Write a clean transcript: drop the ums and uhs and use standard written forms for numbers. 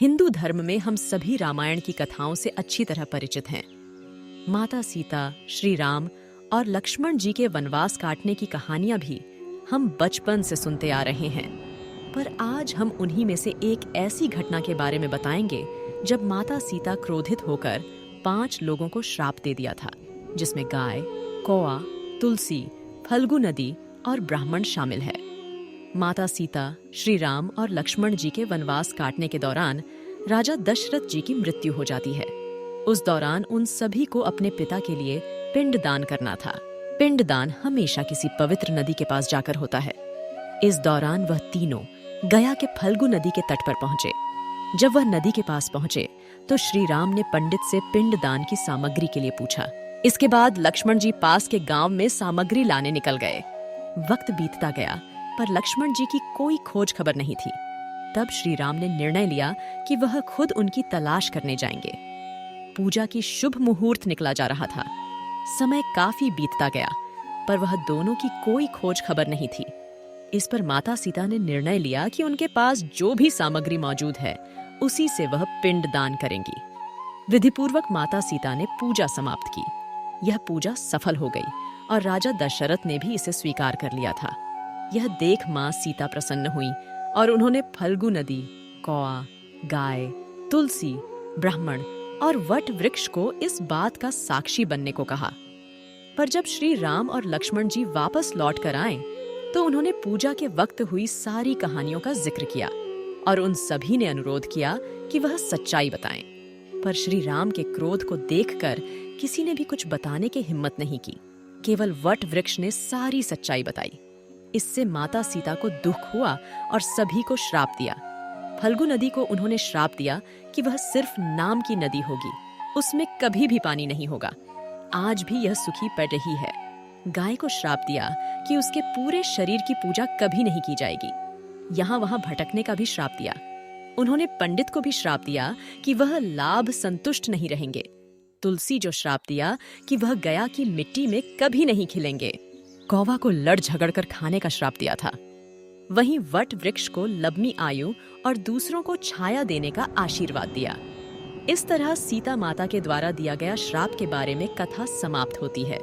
हिंदू धर्म में हम सभी रामायण की कथाओं से अच्छी तरह परिचित हैं। माता सीता, श्री राम और लक्ष्मण जी के वनवास काटने की कहानियां भी हम बचपन से सुनते आ रहे हैं। पर आज हम उन्हीं में से एक ऐसी घटना के बारे में बताएंगे जब माता सीता क्रोधित होकर 5 लोगों को श्राप दे दिया था, जिसमें गाय, कौआ, तुलसी, फल्गु नदी और ब्राह्मण शामिल है। माता सीता, श्री राम और लक्ष्मण जी के वनवास काटने के दौरान राजा दशरथ जी की मृत्यु हो जाती है। उस दौरान उन सभी को अपने पिता के लिए पिंडदान करना था। पिंडदान हमेशा किसी पवित्र नदी के पास जाकर होता है। इस दौरान वह तीनों गया के फल्गु नदी के तट पर पहुंचे। जब वह नदी के पास पहुंचे तो श्री राम ने पंडित से पिंडदान की सामग्री के लिए पूछा। इसके बाद लक्ष्मण जी पास के गांव में सामग्री लाने निकल गए। वक्त बीतता गया पर लक्ष्मण जी की कोई खोज खबर नहीं थी। तब श्री राम ने निर्णय लिया कि वह खुद उनकी तलाश करने जाएंगे। पूजा की शुभ मुहूर्त निकला जा रहा था। समय काफी बीतता गया पर वह दोनों की कोई खोज खबर नहीं थी। इस पर माता सीता ने निर्णय लिया कि उनके पास जो भी सामग्री मौजूद है उसी से वह पिंडदान करेंगी। विधिपूर्वक माता सीता ने पूजा समाप्त की। यह पूजा सफल हो गई और राजा दशरथ ने भी इसे स्वीकार कर लिया था। यह देख मां सीता प्रसन्न हुई और उन्होंने फल्गु नदी, कौआ, गाय, तुलसी, ब्राह्मण और वट वृक्ष को इस बात का साक्षी बनने को कहा। पर जब श्री राम और लक्ष्मण जी वापस लौट कर आए तो उन्होंने पूजा के वक्त हुई सारी कहानियों का जिक्र किया और उन सभी ने अनुरोध किया कि वह सच्चाई बताएं। पर श्री राम के क्रोध को देखकर किसी ने भी कुछ बताने की हिम्मत नहीं की। केवल वट वृक्ष ने सारी सच्चाई बताई। इससे माता सीता को दुख हुआ और सभी को श्राप दिया। फल्गु नदी को उन्होंने श्राप दिया कि वह सिर्फ नाम की नदी होगी, उसमें कभी भी पानी नहीं होगा। आज भी यह सूखी पड़ रही है। गाय को श्राप दिया कि उसके पूरे शरीर की पूजा कभी नहीं की जाएगी। यहाँ वहाँ भटकने का भी श्राप दिया। उन्होंने पंडित को भी श्राप दिया कि वह लाभ संतुष्ट नहीं रहेंगे। तुलसी जो श्राप दिया कि वह गया की मिट्टी में कभी नहीं खिलेंगे। कौवा को लड़ झगड़ कर खाने का श्राप दिया था। वहीं वट वृक्ष को लंबी आयु और दूसरों को छाया देने का आशीर्वाद दिया। इस तरह सीता माता के द्वारा दिया गया श्राप के बारे में कथा समाप्त होती है।